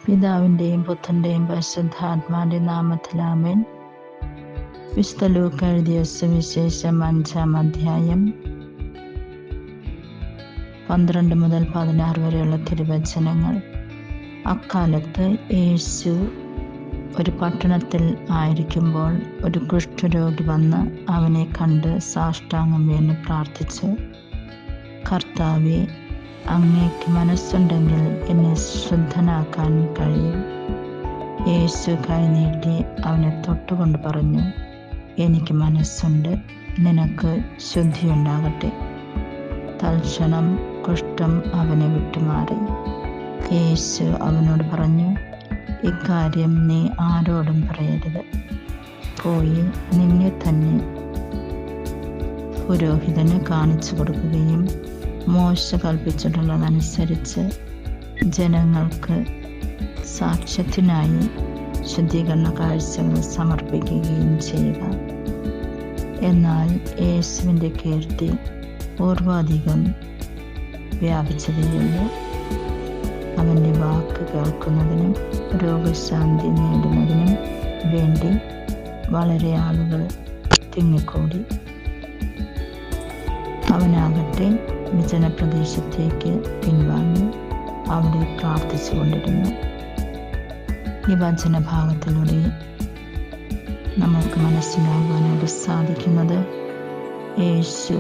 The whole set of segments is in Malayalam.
പിതാവിൻ്റെയും പുത്രൻ്റെയും പരിശുദ്ധാത്മാവിൻ്റെ നാമത്തിൽ ആമേൻ. വിശുദ്ധ ലൂക്കാ എഴുതിയ സുവിശേഷം 5-ാം അധ്യായം 12 മുതൽ 16 വരെയുള്ള തിരുവചനങ്ങൾ. അക്കാലത്ത് യേശു ഒരു പട്ടണത്തിൽ ആയിരിക്കുമ്പോൾ ഒരു കുഷ്ഠരോഗി വന്ന് അവനെ കണ്ട് സാഷ്ടാംഗം വീണ് പ്രാർത്ഥിച്ചു. കർത്താവേ, അങ്ങേക്ക് മനസ്സുണ്ടെങ്കിൽ എന്നെ ശുദ്ധനാക്കാൻ കഴിയും. യേശു കൈനീട്ടി അവനെ തൊട്ടുകൊണ്ട് പറഞ്ഞു, എനിക്ക് മനസ്സുണ്ട്, നിനക്ക് ശുദ്ധിയുണ്ടാകട്ടെ. തൽക്ഷണം കുഷ്ഠം അവനെ വിട്ടുമാറി. യേശു അവനോട് പറഞ്ഞു, ഇക്കാര്യം നീ ആരോടും പറയരുത്. പോയി നിന്നെ തന്നെ പുരോഹിതന് കാണിച്ചു കൊടുക്കുകയും മോശ കൽപ്പിച്ചിട്ടുള്ളതനുസരിച്ച് ജനങ്ങൾക്ക് സാക്ഷ്യത്തിനായി ശുദ്ധീകരണ കാഴ്ചകൾ സമർപ്പിക്കുകയും ചെയ്യുക. എന്നാൽ യേശുവിൻ്റെ കീർത്തി പൂർവാധികം വ്യാപിച്ചതേയുള്ളൂ. അവൻ്റെ വാക്ക് കേൾക്കുന്നതിനും രോഗശാന്തി നേടുന്നതിനും വേണ്ടി വളരെ ആളുകൾ തിങ്ങിക്കൂടി. അവനാകട്ടെ വിജനപ്രദേശത്തേക്ക് പിൻവാങ്ങി അവിടെ പ്രാർത്ഥിച്ചു കൊണ്ടിരുന്നു. ഈ വചനഭാഗത്തിലൂടെ നമുക്ക് മനസ്സിലാകാനായിട്ട് സാധിക്കുന്നത്, യേശു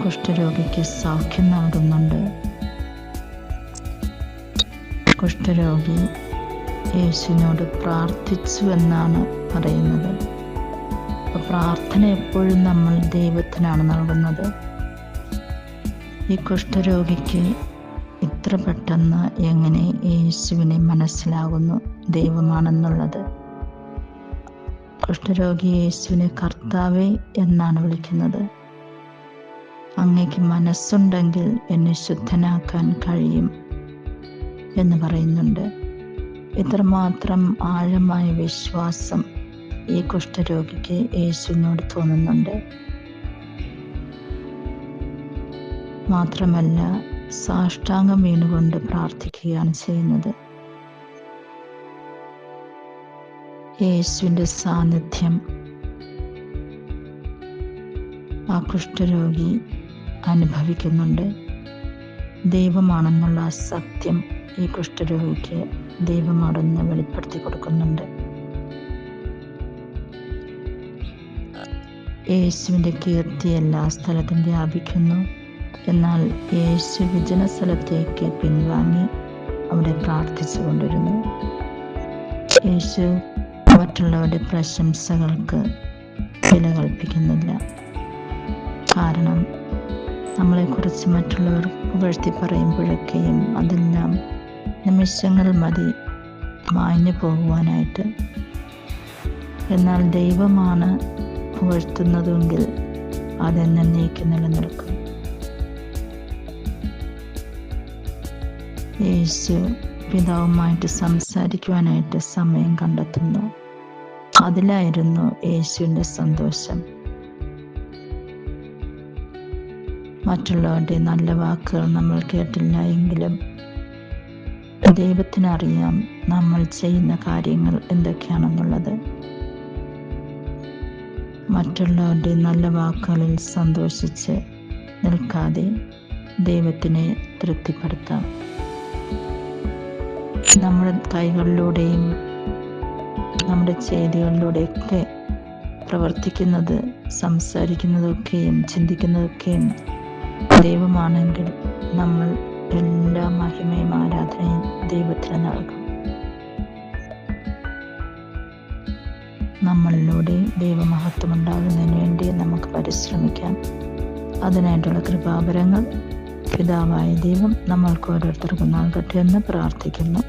കുഷ്ഠരോഗിക്ക് സൗഖ്യം നൽകുന്നുണ്ട്. കുഷ്ഠരോഗി യേശുവിനോട് പ്രാർത്ഥിച്ചു എന്നാണ് പറയുന്നത്. അപ്പോൾ പ്രാർത്ഥന എപ്പോഴും നമ്മൾ ദൈവത്തിനാണ് നൽകുന്നത്. ഈ കുഷ്ഠരോഗിക്ക് ഇത്ര പെട്ടെന്ന് എങ്ങനെ യേശുവിനെ മനസ്സിലാകുന്നു ദൈവമാണെന്നുള്ളത്? കുഷ്ഠരോഗി യേശുവിനെ കർത്താവേ എന്നാണ് വിളിക്കുന്നത്. അങ്ങേക്ക് മനസ്സുണ്ടെങ്കിൽ എന്നെ ശുദ്ധനാക്കാൻ കഴിയും എന്ന് പറയുന്നുണ്ട്. ഇത്രമാത്രം ആഴമായ വിശ്വാസം ഈ കുഷ്ഠരോഗിക്ക് യേശുവിനോട് തോന്നുന്നുണ്ട്. മാത്രമല്ല, സാഷ്ടാംഗം വീണുകൊണ്ട് പ്രാർത്ഥിക്കുകയാണ് ചെയ്യുന്നത്. യേശുവിൻ്റെ സാന്നിധ്യം ആ കുഷ്ഠരോഗി അനുഭവിക്കുന്നുണ്ട്. ദൈവമാണെന്നുള്ള സത്യം ഈ കുഷ്ഠരോഗിക്ക് ദൈവമാണെന്ന് വെളിപ്പെടുത്തി കൊടുക്കുന്നുണ്ട്. യേശുവിൻ്റെ കീർത്തി എല്ലാ സ്ഥലത്തും വ്യാപിക്കുന്നു. എന്നാൽ യേശു വിജന സ്ഥലത്തേക്ക് പിൻവാങ്ങി അവിടെ പ്രാർത്ഥിച്ചു കൊണ്ടിരുന്നു. യേശു മറ്റുള്ളവരുടെ പ്രശംസകൾക്ക് വില കൽപ്പിക്കുന്നില്ല. കാരണം നമ്മളെക്കുറിച്ച് മറ്റുള്ളവർ പുകഴ്ത്തി പറയുമ്പോഴൊക്കെയും അതെല്ലാം നിമിഷങ്ങൾ മതി മാഞ്ഞു പോകുവാനായിട്ട്. എന്നാൽ ദൈവമാണ് പുകഴ്ത്തുന്നതെങ്കിൽ അതെന്നേക്ക് നിലനിൽക്കും. യേശു പിതാവുമായിട്ട് സംസാരിക്കുവാനായിട്ട് സമയം കണ്ടെത്തുന്നു. അതിലായിരുന്നു യേശുവിൻ്റെ സന്തോഷം. മറ്റുള്ളവരുടെ നല്ല വാക്കുകൾ നമ്മൾ കേട്ടില്ല എങ്കിലും ദൈവത്തിനറിയാം നമ്മൾ ചെയ്യുന്ന കാര്യങ്ങൾ എന്തൊക്കെയാണെന്നുള്ളത്. മറ്റുള്ളവരുടെ നല്ല വാക്കുകളിൽ സന്തോഷിച്ച് നിൽക്കാതെ ദൈവത്തിനെ തൃപ്തിപ്പെടുത്താം. നമ്മുടെ കൈകളിലൂടെയും നമ്മുടെ ചെയ്തികളിലൂടെയൊക്കെ പ്രവർത്തിക്കുന്നത്, സംസാരിക്കുന്നതൊക്കെയും ചിന്തിക്കുന്നതൊക്കെയും ദൈവമാണെങ്കിൽ നമ്മൾ എല്ലാ മഹിമയും ആരാധനയും ദൈവത്തിന് നൽകും. നമ്മളിലൂടെ ദൈവമഹത്വം ഉണ്ടാകുന്നതിന് വേണ്ടി നമുക്ക് പരിശ്രമിക്കാം. അതിനായിട്ടുള്ള കൃപാവരങ്ങൾ പിതാവായ ദൈവം നമ്മൾക്ക് ഓരോരുത്തർക്കും നൽകട്ടെ എന്ന് പ്രാർത്ഥിക്കുന്നു.